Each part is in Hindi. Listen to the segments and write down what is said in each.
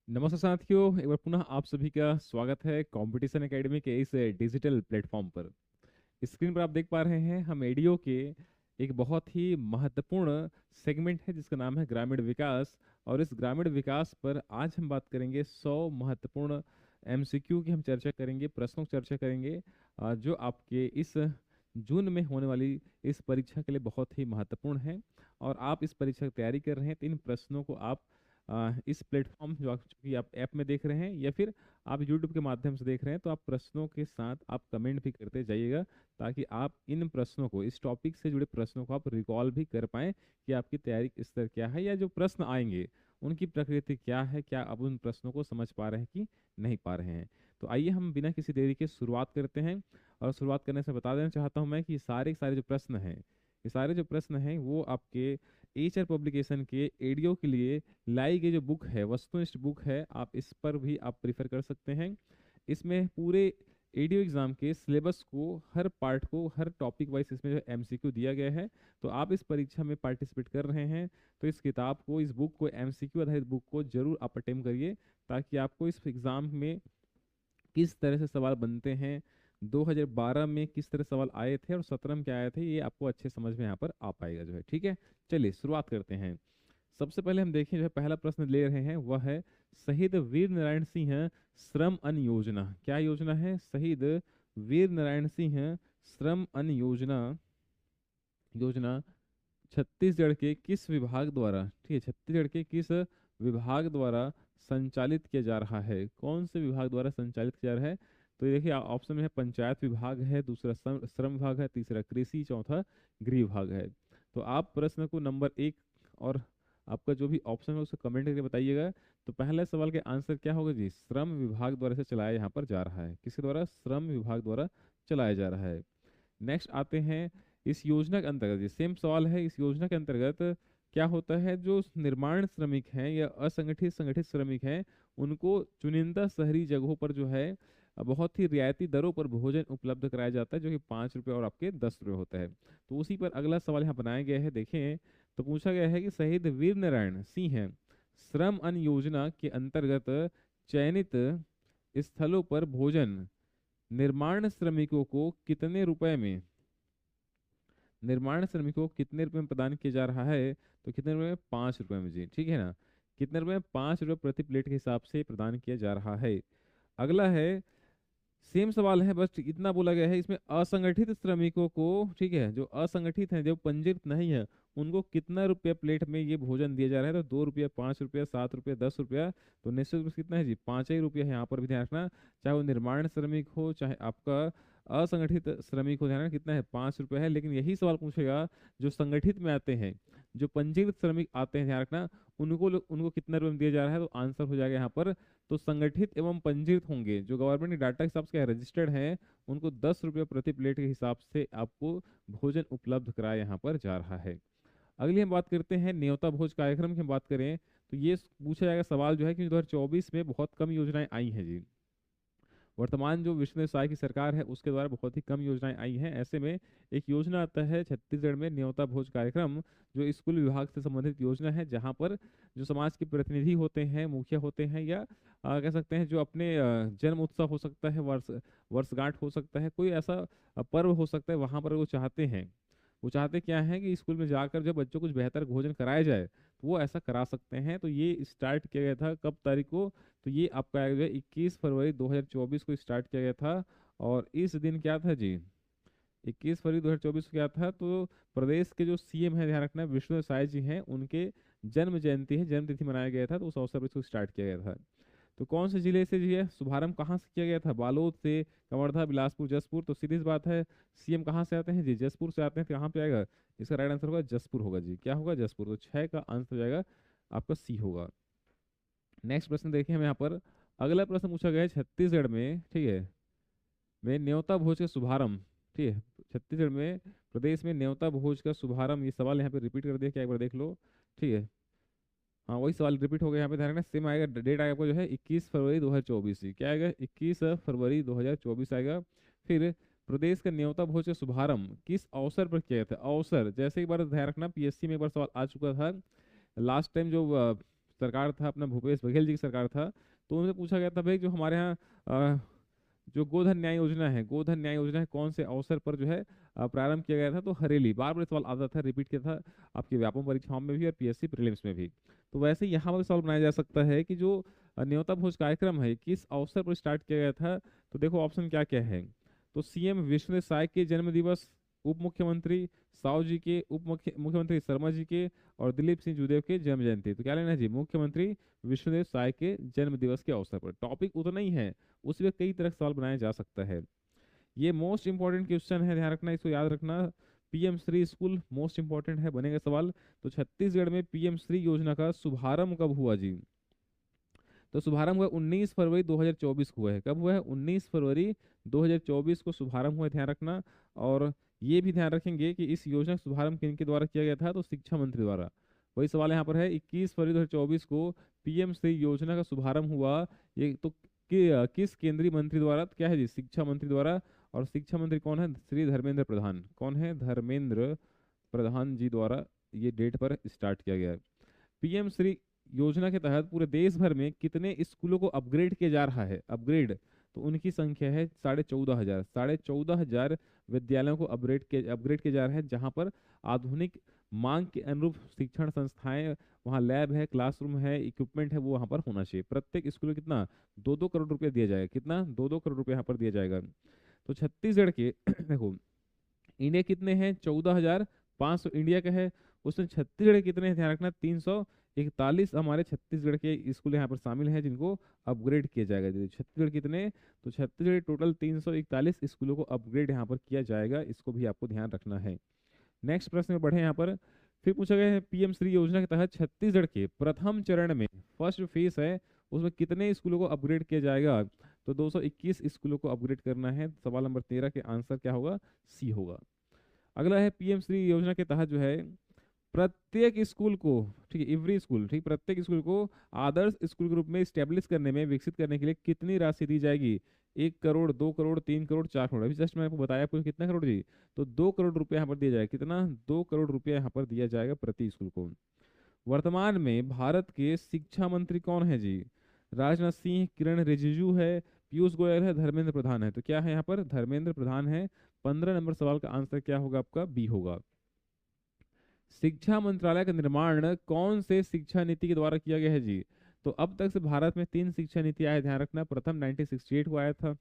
नमस्कार साथियों, एक बार पुनः आप सभी का स्वागत है कंपटीशन एकेडमी के इस डिजिटल प्लेटफॉर्म पर। स्क्रीन पर आप देख पा रहे हैं हम एडीओ के एक बहुत ही महत्वपूर्ण सेगमेंट है जिसका नाम है ग्रामीण विकास। और इस ग्रामीण विकास पर आज हम बात करेंगे 100 महत्वपूर्ण एमसीक्यू की हम चर्चा करेंगे, प्रश्नों की चर्चा करेंगे, जो आपके इस जून में होने वाली इस परीक्षा के लिए बहुत ही महत्वपूर्ण है। और आप इस परीक्षा की तैयारी कर रहे हैं तो इन प्रश्नों को आप इस प्लेटफॉर्म जो कि आप ऐप में देख रहे हैं या फिर आप यूट्यूब के माध्यम से देख रहे हैं, तो आप प्रश्नों के साथ आप कमेंट भी करते जाइएगा, ताकि आप इन प्रश्नों को, इस टॉपिक से जुड़े प्रश्नों को आप रिकॉल भी कर पाएं कि आपकी तैयारी स्तर क्या है, या जो प्रश्न आएंगे उनकी प्रकृति क्या है, क्या आप उन प्रश्नों को समझ पा रहे हैं कि नहीं पा रहे हैं। तो आइए हम बिना किसी देरी के शुरुआत करते हैं। और शुरुआत करने से बता देना चाहता हूं मैं कि सारे के सारे जो प्रश्न हैं, ये सारे जो प्रश्न हैं वो आपके एचआर पब्लिकेशन के एडीओ के लिए लाई गई जो बुक है, वस्तुनिष्ठ बुक है, आप इस पर भी आप प्रिफर कर सकते हैं। इसमें पूरे एडीओ एग्जाम के सिलेबस को, हर पार्ट को, हर टॉपिक वाइज इसमें जो एमसीक्यू दिया गया है। तो आप इस परीक्षा में पार्टिसिपेट कर रहे हैं तो इस किताब को, इस बुक को, एमसीक्यू आधारित बुक को जरूर आप अटेम्प्ट करिए, ताकि आपको इस एग्जाम में किस तरह से सवाल बनते हैं, 2012 में किस तरह सवाल आए थे और 17 में क्या आए थे, ये आपको अच्छे समझ में यहाँ पर आ पाएगा जो है। ठीक है, चलिए शुरुआत करते हैं। सबसे पहले हम देखें, जो है पहला प्रश्न ले रहे हैं वह है शहीद वीर नारायण सिंह श्रम अन्न योजना। क्या योजना है? शहीद वीर नारायण सिंह श्रम अन्न योजना। योजना छत्तीसगढ़ के किस विभाग द्वारा, ठीक है, छत्तीसगढ़ के किस विभाग द्वारा संचालित किया जा रहा है? कौन से विभाग द्वारा संचालित किया जा रहा है? तो ये देखिए ऑप्शन में है पंचायत विभाग है, दूसरा श्रम विभाग है, तीसरा कृषि, चौथा गृह विभाग है। तो आप प्रश्न को नंबर 1 और आपका जो भी ऑप्शन है उसको कमेंट करके बताइएगा। तो पहले सवाल के आंसर क्या होगा जी? श्रम विभाग द्वारा से चलाया यहाँ पर जा रहा है। किसके द्वारा? श्रम विभाग द्वारा चलाया जा रहा है। नेक्स्ट आते हैं, इस योजना के अंतर्गत, ये सेम सवाल है, इस योजना के अंतर्गत क्या होता है? जो निर्माण श्रमिक हैं या असंगठित संगठित श्रमिक हैं, उनको चुनिंदा शहरी जगहों पर जो है बहुत ही रियायती दरों पर भोजन उपलब्ध कराया जाता है, जो कि 5 रुपये और आपके 10 रुपये होता है। तो उसी पर अगला सवाल यहाँ बनाया गया है, देखें। तो पूछा गया है कि शहीद वीर नारायण सिंह श्रम अन्न योजना के अंतर्गत चयनित स्थलों पर भोजन निर्माण श्रमिकों को कितने रुपए में, निर्माण श्रमिकों को कितने रुपए में प्रदान किया जा रहा है? तो कितने रुपए में? 5 रुपए में जी, ठीक है ना। कितने रुपए में? 5 रुपये प्रति प्लेट के हिसाब से प्रदान किया जा रहा है। अगला है, सेम सवाल है, बस इतना बोला गया है इसमें असंगठित श्रमिकों को, ठीक है, जो असंगठित हैं, जो पंजीकृत नहीं है, उनको कितना रुपया प्लेट में ये भोजन दिया जा रहा है? तो 2 रुपया, 5 रुपया, 7 रुपया, 10 रुपया। तो निश्चित रूप से कितना है जी? 5 ही रुपया है। यहाँ पर भी ध्यान रखना, चाहे वो निर्माण श्रमिक हो चाहे आपका असंगठित श्रमिक हो, ध्यान रखना कितना है? 5 रुपया है। लेकिन यही सवाल पूछेगा जो संगठित में आते हैं, जो पंजीकृत श्रमिक आते हैं, ध्यान रखना उनको कितना रुपये में दिया जा रहा है? तो आंसर हो जाएगा यहाँ पर, तो संगठित एवं पंजीकृत होंगे, जो गवर्नमेंट के डाटा के हिसाब से रजिस्टर्ड हैं, उनको 10 रुपये प्रति प्लेट के हिसाब से आपको भोजन उपलब्ध कराया यहाँ पर जा रहा है। अगली हम बात करते हैं न्योता भोज कार्यक्रम की हम बात करें, तो ये पूछा जाएगा सवाल जो है कि 2024 में बहुत कम योजनाएं आई हैं जी। वर्तमान जो विष्णु साय की सरकार है उसके द्वारा बहुत ही कम योजनाएं आई हैं। ऐसे में एक योजना आता है छत्तीसगढ़ में न्योता भोज कार्यक्रम, जो स्कूल विभाग से संबंधित योजना है, जहां पर जो समाज के प्रतिनिधि होते हैं, मुखिया होते हैं, या कह सकते हैं जो अपने जन्म उत्सव हो सकता है, वर्षगांठ हो सकता है, कोई ऐसा पर्व हो सकता है, वहां पर वो चाहते हैं, वो चाहते क्या है कि स्कूल में जाकर जब बच्चों को कुछ बेहतर भोजन कराया जाए, तो वो ऐसा करा सकते हैं। तो ये स्टार्ट किया गया था कब तारीख को? तो ये आपका जो है 21 फरवरी 2024 को स्टार्ट किया गया था। और इस दिन क्या था जी? 21 फरवरी 2024 को क्या था? तो प्रदेश के जो सीएम है, ध्यान रखना, विष्णु साय जी हैं, उनके जन्म जयंती है, जन्म तिथि मनाया गया था, तो उस अवसर पर इसको स्टार्ट किया गया था। तो कौन से जिले से जी है शुभारंभ, कहाँ से किया गया था? बालोद से, कवर्धा, बिलासपुर, जसपुर। तो सीधी सी बात है, सीएम कहाँ से आते हैं जी? जसपुर से आते हैं। तो कहाँ पे आएगा? इसका राइट आंसर होगा जसपुर होगा जी। क्या होगा? जसपुर। तो 6 का आंसर हो जाएगा आपका सी होगा। नेक्स्ट प्रश्न देखें हम यहाँ पर। अगला प्रश्न पूछा गया है छत्तीसगढ़ में, ठीक है, में न्योता भोज का शुभारंभ, ठीक है, छत्तीसगढ़ में, प्रदेश में न्योता भोज का शुभारंभ, ये सवाल यहाँ पे रिपीट कर दिया क्या, एक बार देख लो। ठीक है, हाँ वही सवाल रिपीट हो गया यहाँ पे, ध्यान रखना सेम आएगा, डेट आएगा आपको जो है 21 फरवरी 2024 ही। क्या आएगा? 21 फरवरी 2024 आएगा। फिर प्रदेश का न्योता भोज का शुभारंभ किस अवसर पर किया गया था? अवसर, जैसे एक बार ध्यान रखना, पीएससी में एक बार सवाल आ चुका था लास्ट टाइम, जो सरकार था अपना भूपेश बघेल जी की सरकार था, तो उनसे पूछा गया था भाई जो हमारे यहाँ जो गोधन न्याय योजना है, गोधन न्याय योजना है कौन से अवसर पर जो है प्रारंभ किया गया था, तो हरेली। बार बार सवाल आता था, रिपीट किया था आपकी व्यापम परीक्षाओं में भी और पीएससी प्रीलिम्स में भी। तो वैसे ही यहाँ पर सवाल बनाया जा सकता है कि जो न्योता भोज कार्यक्रम है किस अवसर पर स्टार्ट किया गया था। तो देखो ऑप्शन क्या क्या है। तो सीएम विष्णुदेव साय के जन्म दिवस, उप मुख्यमंत्री साहू जी के, मुख्यमंत्री शर्मा जी के, और दिलीप सिंह जूदेव के जन्म जयंती। तो क्या लेना है जी, मुख्यमंत्री विष्णुदेव साय के जन्म दिवस के अवसर पर। टॉपिक उतना ही है, उसमें कई तरह के सवाल बनाया जा सकता है। ये मोस्ट इंपॉर्टेंट क्वेश्चन है, ध्यान रखना, इसको याद रखना। PM Shri school most important है, बनेगा सवाल। तो छत्तीसगढ़ में पीएम श्री योजना का शुभारंभ कब हुआ जी। तो शुभारंभ हुआ 19 फरवरी 2024 को हुआ है। कब हुआ है, 19 फरवरी 2024 को शुभारंभ हुआ है, ध्यान रखना। और ये भी ध्यान रखेंगे कि इस योजना का शुभारंभ किनके द्वारा किया गया था, तो शिक्षा मंत्री द्वारा। वही सवाल यहाँ पर है, 21 फरवरी 2024 को पीएम श्री योजना का शुभारंभ हुआ, ये तो किस केंद्रीय मंत्री द्वारा, तो क्या है जी, शिक्षा मंत्री द्वारा। और शिक्षा मंत्री कौन है, श्री धर्मेंद्र प्रधान। कौन है, धर्मेंद्र प्रधान जी द्वारा ये डेट पर स्टार्ट किया गया है। पीएम श्री योजना के तहत पूरे देश भर में कितने स्कूलों को अपग्रेड किया जा रहा है, अपग्रेड, तो उनकी संख्या है 14,500। 14,500 विद्यालयों को अपग्रेड किया जा रहा है, जहां पर आधुनिक मांग के अनुरूप शिक्षण संस्थाएं, वहाँ लैब है, क्लासरूम है, इक्विपमेंट है, वो वहाँ पर होना चाहिए। प्रत्येक स्कूल में कितना, 2-2 करोड़ रुपया दिया जाएगा। कितना, 2-2 करोड़ रुपया यहाँ पर दिया जाएगा। तो छत्तीसगढ़ के देखो, इंडिया कितने हैं, 14,500 इंडिया का है, उसमें छत्तीसगढ़ के कितने हैं, ध्यान रखना, 341 हमारे छत्तीसगढ़ के स्कूल यहाँ पर शामिल हैं जिनको अपग्रेड किया जाएगा। छत्तीसगढ़ कितने, तो छत्तीसगढ़ टोटल 341 स्कूलों को अपग्रेड यहाँ पर किया जाएगा, इसको भी आपको ध्यान रखना है। नेक्स्ट प्रश्न में बढ़े यहाँ पर। फिर पूछा गया है पीएम श्री योजना के तहत छत्तीसगढ़ के प्रथम चरण में, फर्स्ट फेज है, उसमें कितने स्कूलों को अपग्रेड किया जाएगा। तो 221 स्कूलों को अपग्रेड करना है। सवाल नंबर 13 के आंसर क्या होगा, सी होगा। अगला है पीएम श्री योजना के तहत जो है प्रत्येक स्कूल को, ठीक है, एवरी स्कूल, ठीक, प्रत्येक स्कूल को आदर्श स्कूल के रूप में स्टेब्लिश करने में, विकसित करने के लिए कितनी राशि दी जाएगी। 1 करोड़, 2 करोड़, 3 करोड़, 4 करोड़। अभी जस्ट मैंने आपको बताया आपको कितना करोड़ जी, तो 2 करोड़ रुपया यहाँ पर दिया जाएगा। कितना, 2 करोड़ रुपया यहाँ पर दिया जाएगा प्रति स्कूल को। वर्तमान में भारत के शिक्षा मंत्री कौन है जी, राजनाथ सिंह, किरण रिजिजू है, पीयूष गोयल है, धर्मेंद्र प्रधान है। तो क्या है यहाँ पर, धर्मेंद्र प्रधान है। 15 नंबर सवाल का आंसर क्या होगा आपका, बी होगा। शिक्षा मंत्रालय का निर्माण कौन से शिक्षा नीति के द्वारा किया गया है जी। तो अब तक से भारत में 3 शिक्षा नीति आए, ध्यान रखना। प्रथम 1968 को आया था,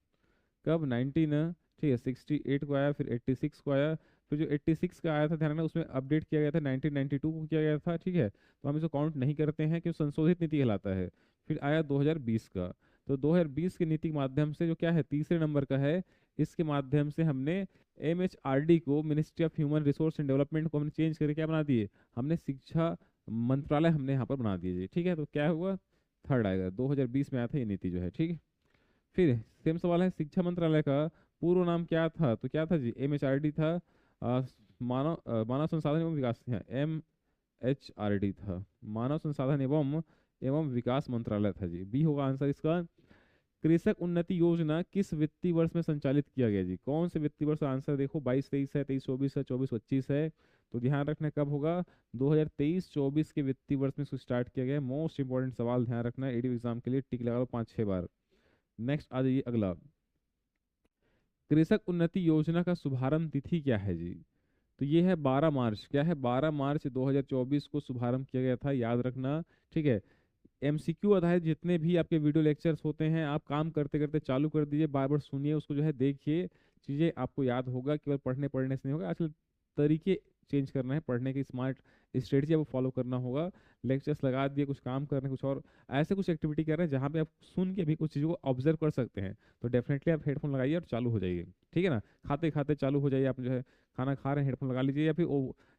कब, 19, ठीक है, 68 को आया, फिर 86 को आया, फिर जो 86 का आया था, ध्यान रखना, उसमें अपडेट किया गया था 1992 को किया गया था, ठीक है। तो हम इसको काउंट नहीं करते हैं कि संशोधित नीति कहलाता है। फिर आया 2020 का। तो 2020 की नीति के माध्यम से जो क्या है, तीसरे नंबर का है, इसके माध्यम से हमने एमएचआरडी को, ministry of human resource and development को हमने चेंज करके क्या बना दिए, हमने शिक्षा मंत्रालय हमने यहाँ पर बना दिए जी, ठीक है। तो क्या हुआ, थर्ड आएगा, 2020 में आया था ये नीति जो है, ठीक है। फिर सेम सवाल है, शिक्षा मंत्रालय का पूर्व नाम क्या था। तो क्या था जी, एमएचआरडी था, मानव संसाधन एवं विकास, एमएचआरडी था, मानव संसाधन एवं विकास मंत्रालय था जी, बी होगा आंसर इसका। कृषक उन्नति योजना किस वित्तीय वर्ष में संचालित किया गया जी, कौन से वित्तीय वर्ष, आंसर देखो 22-23 है, 23-24 है, 24-25 है। तो ध्यान रखना कब होगा, 2023-24 के वित्तीय वर्ष में इसको स्टार्ट किया गया। मोस्ट इंपॉर्टेंट सवाल, ध्यान रखना, एडी एग्जाम के लिए टिक लगा लो 5-6 बार। नेक्स्ट आ जाइए अगला, कृषक उन्नति योजना का शुभारंभ तिथि क्या है जी। तो ये है 12 मार्च, क्या है, 12 मार्च 2024 को शुभारंभ किया गया था, याद रखना, ठीक है। एमसीक्यू आधारित जितने भी आपके वीडियो लेक्चर्स होते हैं, आप काम करते करते चालू कर दीजिए, बार बार सुनिए उसको, जो है देखिए, चीज़ें आपको याद होगा, केवल पढ़ने पढ़ने से नहीं होगा। आजकल तरीके चेंज करना है, पढ़ने की स्मार्ट स्ट्रेटजी आपको फॉलो करना होगा। लेक्चर्स लगा दिए, कुछ काम कर रहे हैं, कुछ और ऐसे कुछ एक्टिविटी कर रहे हैं जहाँ पे आप सुन के भी कुछ चीज़ों को ऑब्जर्व कर सकते हैं, तो डेफिनेटली आप हेडफोन लगाइए और चालू हो जाइए, ठीक है ना। खाते खाते चालू हो जाइए, आप जो है खाना खा रहे हैं हेडफोन लगा लीजिए, या फिर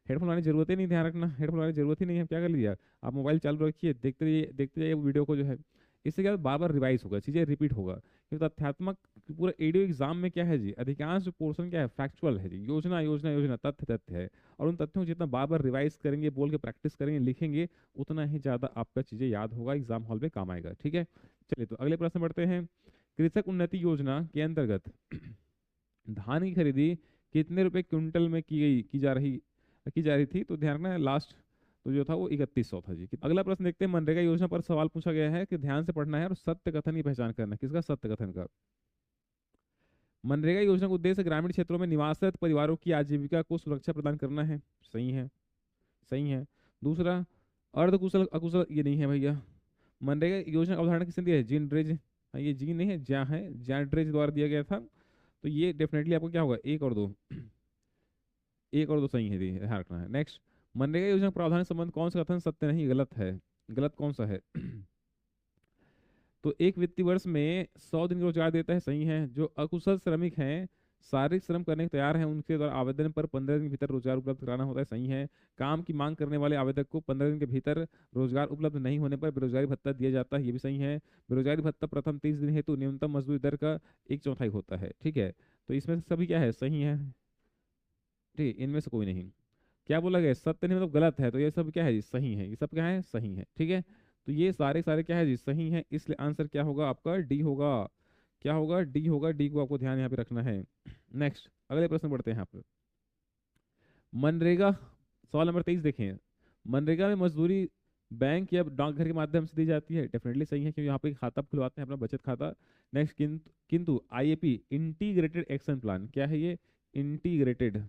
हेडफोन लगाने की जरूरत ही नहीं, ध्यान रखना, हेडफोन लगाने की जरूरत ही नहीं है। क्या कर लीजिए, आप मोबाइल चालू रखिए, देखते जाइए वीडियो को, जो है इससे क्या बार बार रिवाइज होगा, चीज़ें रिपीट होगा। क्योंकि तथ्यात्मक पूरा एडियो एग्जाम में क्या है जी, अधिकांश पोर्शन क्या है, फैक्चुअल है जी, योजना योजना योजना, तथ्य तथ्य है। और उन तथ्यों को जितना बार बार रिवाइज करेंगे, बोल के प्रैक्टिस करेंगे, लिखेंगे, उतना ही ज़्यादा आपका चीज़ें याद होगा, एग्जाम हॉल में काम आएगा, ठीक है। चलिए तो अगले प्रश्न बढ़ते हैं। कृषक उन्नति योजना के अंतर्गत धान की खरीदी कितने रुपए क्विंटल में की जा रही थी। तो ध्यान रखना, लास्ट तो जो था वो 3100 था जी। अगला प्रश्न देखते हैं, मनरेगा योजना पर सवाल पूछा गया है कि ध्यान से पढ़ना है और सत्य कथन की पहचान करना है। किसका? सत्य कथन का। मनरेगा योजना का उद्देश्य ग्रामीण क्षेत्रों में निवासरत परिवारों की आजीविका को सुरक्षा प्रदान करना है। सही है, सही है। दूसरा, अर्धकुशल अकुशल ये नहीं है भैया। मनरेगा योजना का अवधारणा किसने दिया है? Gene dredge. हाँ, ये जी नहीं है, ज्या है, ज्या ड्रेज द्वारा दिया गया था। तो ये डेफिनेटली आपको क्या होगा? एक और दो, एक और दो सही है, ध्यान रखना है। नेक्स्ट, मनरेगा योजना का प्रावधान संबंध कौन सा कथन सत्य नहीं गलत है? गलत कौन सा है? तो एक वित्तीय वर्ष में 100 दिन का रोजगार देता है। सही है। जो अकुशल श्रमिक हैं, शारीरिक श्रम करने को तैयार हैं, उनके द्वारा आवेदन पर 15 दिन के भीतर रोजगार उपलब्ध कराना होता है। सही है। काम की मांग करने वाले आवेदक को 15 दिन के भीतर रोजगार उपलब्ध नहीं होने पर बेरोजगारी भत्ता दिया जाता है। ये भी सही है। बेरोजगारी भत्ता प्रथम 30 दिन हेतु न्यूनतम मजदूरी दर का 1/4 होता है। ठीक है। तो इसमें से सभी क्या है? सही है। ठीक, इनमें से कोई नहीं। क्या बोला गया? सत्य नहीं मतलब गलत है। तो ये सब क्या है जी? सही है। ये सब क्या है? सही है। ठीक है। तो ये सारे सारे क्या है जी? सही है। इसलिए आंसर क्या होगा आपका? डी होगा। क्या होगा? डी होगा। डी को आपको ध्यान यहाँ पे रखना है। नेक्स्ट, अगले प्रश्न बढ़ते हैं यहाँ पे। मनरेगा, सवाल नंबर 23 देखें। मनरेगा में मजदूरी बैंक या डाकघर के माध्यम से दी जाती है। डेफिनेटली सही है, क्योंकि यहाँ पे खाता आप खुलवाते हैं अपना बचत खाता। नेक्स्ट, किंतु आईएपी इंटीग्रेटेड एक्शन प्लान क्या है? ये इंटीग्रेटेड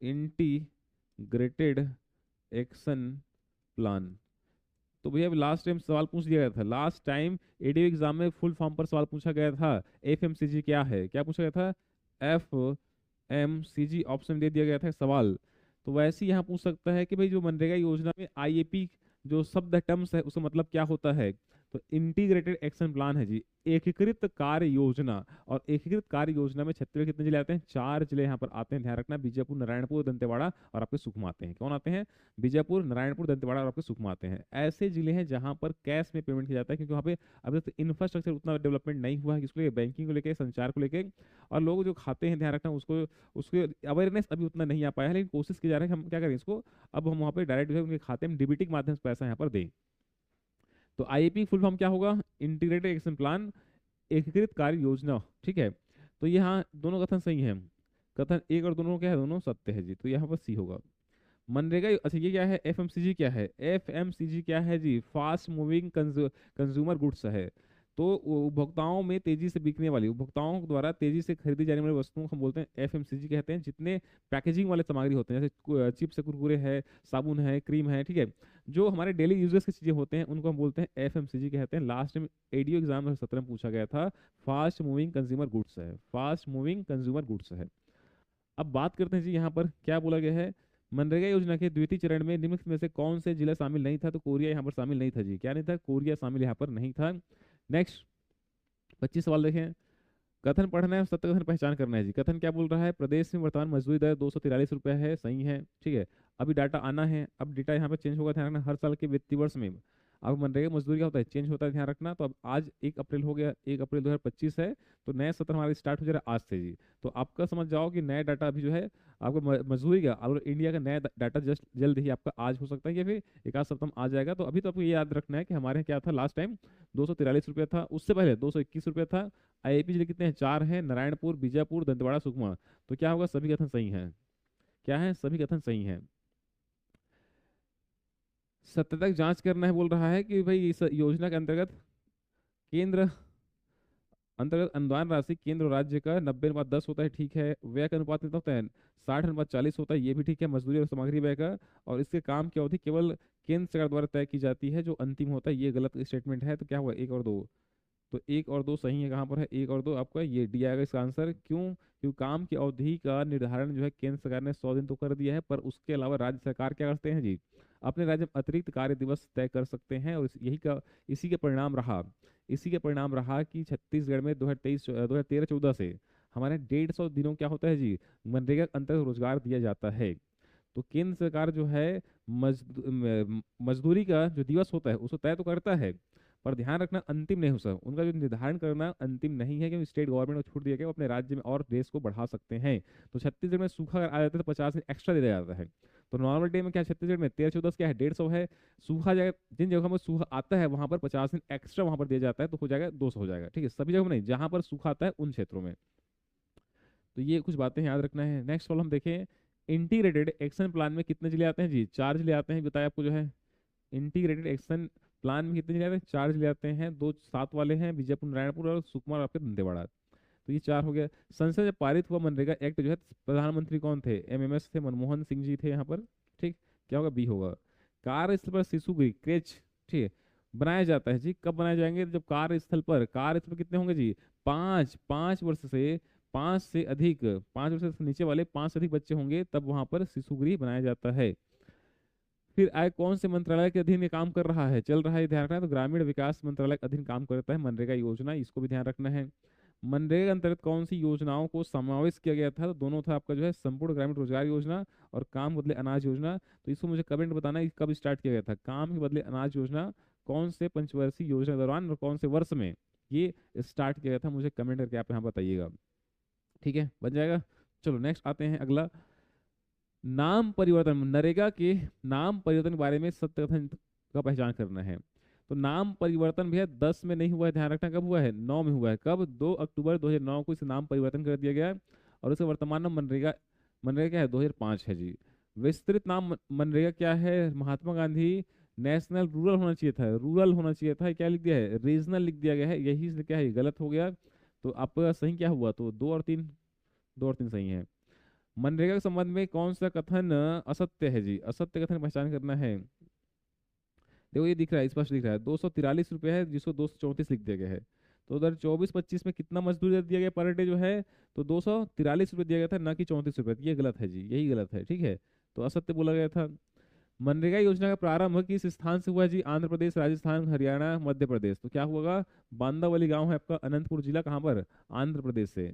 इंटीग्रेटेड एक्शन प्लान। तो भैया लास्ट टाइम सवाल पूछ दिया गया था, लास्ट टाइम एडीओ एग्जाम में फुल फॉर्म पर सवाल पूछा गया था। एफएमसीजी क्या है? क्या पूछा गया था? एफएमसीजी ऑप्शन दे दिया गया था सवाल। तो वैसे ही यहाँ पूछ सकता है कि भाई जो मनरेगा योजना में आईएपी जो शब्द टर्म्स है उसका मतलब क्या होता है? तो इंटीग्रेटेड एक्शन प्लान है जी, एकीकृत कार्य योजना। और एकीकृत कार्य योजना में छत्तीसगढ़ कितने जिले आते हैं? 4 जिले यहाँ पर आते हैं। ध्यान रखना, बीजापुर, नारायणपुर, दंतेवाड़ा और आपके सुकमा आते हैं। कौन आते हैं? बीजापुर, नारायणपुर, दंतेवाड़ा और आपके सुकमा आते हैं। ऐसे जिले हैं जहां पर कैश में पेमेंट किया जाता है, क्योंकि वहाँ पे अभी तक इंफ्रास्ट्रक्चर उतना डेवलपमेंट नहीं हुआ है, किसको लेके? बैंकिंग को लेके, संचार को लेके। और लोग जो खाते हैं, ध्यान रखना, उसको उसके अवेयरनेस अभी उतना नहीं आ पाया है, लेकिन कोशिश की जा रही है कि हम क्या करें इसको, अब हम वहाँ पे डायरेक्ट जो है उनके खाते में डीबीटी के माध्यम से पैसा यहाँ पर दें। तो आईएपी फुल फॉर्म क्या होगा? इंटीग्रेटेड एक्शन प्लान, एकीकृत कार्य योजना। ठीक है। तो यहाँ दोनों कथन सही है। कथन एक और दोनों क्या है? दोनों सत्य है जी। तो यहाँ पर सी होगा। मनरेगा, अच्छा ये क्या है? एफएमसीजी क्या है? एफएमसीजी क्या है जी? फास्ट मूविंग कंज्यूमर गुड्स है। तो उपभोक्ताओं में तेजी से बिकने वाली, उपभोक्ताओं द्वारा तेजी से खरीदी जाने वाली वस्तुओं को हम बोलते हैं एफएमसीजी कहते हैं। जितने पैकेजिंग वाले सामग्री होते हैं, जैसे चिप्स है, कुरकुरे है, साबुन है, क्रीम है, ठीक है, जो हमारे डेली यूजेस की चीजें होते हैं उनको हम बोलते हैं एफएमसीजी कहते हैं। लास्ट में एडीओ एग्जाम 2017 में पूछा गया था, फास्ट मूविंग कंज्यूमर गुड्स है, फास्ट मूविंग कंज्यूमर गुड्स है। अब बात करते हैं जी, यहाँ पर क्या बोला गया है? मनरेगा योजना के द्वितीय चरण में निम्नलिखित में से कौन से जिला शामिल नहीं था? तो कोरिया यहाँ पर शामिल नहीं था जी। क्या नहीं था? कोरिया शामिल यहाँ पर नहीं था। नेक्स्ट, 25 सवाल देखें। कथन पढ़ना है, सत्य कथन पहचान करना है जी। कथन क्या बोल रहा है? प्रदेश में वर्तमान मजदूरी दर 243 रुपये है। सही है। ठीक है। अभी डाटा आना है, अब डेटा यहाँ पर चेंज होगा, ध्यान रखना। हर साल के वित्तीय वर्ष में अब मनरेगा मजदूरी क्या होता है? चेंज होता है, ध्यान रखना। तो अब आज 1 अप्रैल हो गया, 1 अप्रैल 2025 है, तो नया सत्र हमारा स्टार्ट हो जा रहा है आज से जी। तो आपका समझ जाओ कि नया डाटा अभी जो है आपका मजदूरी का और इंडिया का नया डाटा जस्ट जल्द ही आपका आज हो सकता है, या फिर एक आध सप्ताह में आ जाएगा। तो अभी तो आपको ये याद रखना है कि हमारे यहाँ क्या था लास्ट टाइम? 243 रुपये था, उससे पहले 221 रुपये था। आईआईपी जिले कितने हैं? 4 हैं, नारायणपुर, बीजापुर, दंतेवाड़ा, सुकमा। तो क्या होगा? सभी कथन सही हैं। क्या है? सभी कथन सही हैं। सत्यता की जांच करना है बोल रहा है कि भाई इस योजना के अंतर्गत केंद्र अंतर्गत अनुदान राशि केंद्र और राज्य का 90/10 होता है। ठीक है। व्यय का अनुपात कितना होता है? 60/40 होता है। ये भी ठीक है। मजदूरी और सामग्री व्यय का, और इसके काम की अवधि केवल केंद्र सरकार द्वारा तय की जाती है, जो अंतिम होता है। ये गलत स्टेटमेंट है। तो क्या हुआ? 1 और 2। तो 1 और 2 सही है। कहाँ पर है 1 और 2? आपका ये डी आएगा इसका आंसर। क्यों? क्योंकि काम की अवधि का निर्धारण जो है केंद्र सरकार ने 100 दिन तो कर दिया है, पर उसके अलावा राज्य सरकार क्या करते हैं जी? अपने राज्य में अतिरिक्त कार्य दिवस तय कर सकते हैं। और इसी के परिणाम रहा, इसी के परिणाम रहा कि छत्तीसगढ़ में 2013-14 से हमारे 150 दिनों क्या होता है जी? मनरेगा के अंतर्गत रोजगार दिया जाता है। तो केंद्र सरकार जो है मजदूरी का जो दिवस होता है उसको तय तो करता है, पर ध्यान रखना अंतिम नहीं हो सकता। उनका जो निर्धारण करना अंतिम नहीं है, क्योंकि स्टेट गवर्नमेंट को छूट दिया गया, वो अपने राज्य में और देश को बढ़ा सकते हैं। तो छत्तीसगढ़ में सूखा अगर आ जाता है तो 50 दिन एक्स्ट्रा दिया जाता है। तो नॉर्मल डे में क्या छत्तीसगढ़ में 13-14 क्या है? 150 है। सूखा जाएगा, जिन जगहों में सूखा आता है वहां पर 50 दिन एक्स्ट्रा वहां पर दिया जाता है, तो हो जाएगा 200 हो जाएगा। ठीक है। सभी जगह में नहीं, जहां पर सूखा आता है उन क्षेत्रों में। तो ये कुछ बातें याद रखना है। नेक्स्ट सवाल हम देखें इंटीग्रेटेड एक्शन प्लान में कितने जिले आते हैं जी? 4 जिले आते हैं, बताया आपको जो है। इंटीग्रेटेड एक्शन प्लान में कितने जिले आते हैं? 4 जिले आते हैं, दो सात वाले हैं, विजयपुर नारायणपुर और सुकमा और आपके दंतेवाड़ा। तो ये 4 हो गया। संसद में पारित हुआ मनरेगा एक्ट जो है, प्रधानमंत्री कौन थे? एमएमएस थे, मनमोहन सिंह जी थे यहाँ पर। ठीक, क्या होगा? बी होगा। कार्यस्थल पर शिशु गृह क्रेच, ठीक है, बनाया जाता है जी। कब बनाए जाएंगे? जब कार्यस्थल पर कितने होंगे जी? 5 वर्ष से 5 वर्ष से नीचे वाले 5 से अधिक बच्चे होंगे, तब वहां पर शिशु गृह बनाया जाता है। फिर आय कौन से मंत्रालय के अधीन ये काम कर रहा है, चल रहा है, ध्यान रखना है। तो ग्रामीण विकास मंत्रालय के अधीन काम करता है मनरेगा योजना, इसको भी ध्यान रखना है। मनरेगा के अंतर्गत कौन सी योजनाओं को समावेश किया गया था? तो दोनों था आपका जो है, संपूर्ण ग्रामीण रोजगार योजना और काम के बदले अनाज योजना। तो इसको मुझे कमेंट बताना है, कब स्टार्ट किया गया था काम के बदले अनाज योजना, कौन से पंचवर्षीय योजना के दौरान और कौन से वर्ष में ये स्टार्ट किया गया था? मुझे कमेंट करके आप यहाँ बताइएगा। ठीक है, बन जाएगा। चलो नेक्स्ट आते हैं अगला। नाम परिवर्तन, नरेगा के नाम परिवर्तन के बारे में सत्य कथन का पहचान करना है। तो नाम परिवर्तन भी है, 10 में नहीं हुआ है, ध्यान रखना। कब हुआ है? 9 में हुआ है। कब? 2 अक्टूबर 2009 को इसे नाम परिवर्तन कर दिया गया है। और इसका वर्तमान नाम मनरेगा, मनरेगा क्या है? 2005 है जी। विस्तृत नाम मनरेगा क्या है? महात्मा गांधी नेशनल रूरल होना चाहिए था, रूरल होना चाहिए था, क्या लिख दिया है? रीजनल लिख दिया गया है, यही से क्या है, गलत हो गया। तो आपका सही क्या हुआ? तो 2 और 3, 2 और 3 सही है। मनरेगा के संबंध में कौन सा कथन असत्य है जी? असत्य कथन की पहचान करना है। देखो ये दिख रहा है, स्पष्ट दिख रहा है, 243 रुपये है, जिसको 234 लिख दिया गया है। तो उधर 24-25 में कितना मजदूरी दिया गया पर डे जो है? तो 243 रुपये दिया गया था, ना कि 34 रुपये। ये गलत है जी, यही गलत है, ठीक है। तो असत्य बोला गया था। मनरेगा योजना का प्रारंभ किस स्थान से हुआ जी? आंध्र प्रदेश, राजस्थान, हरियाणा, मध्य प्रदेश। तो क्या होगा? बांदावली गांव है आपका, अनंतपुर जिला, कहाँ पर? आंध्र प्रदेश से।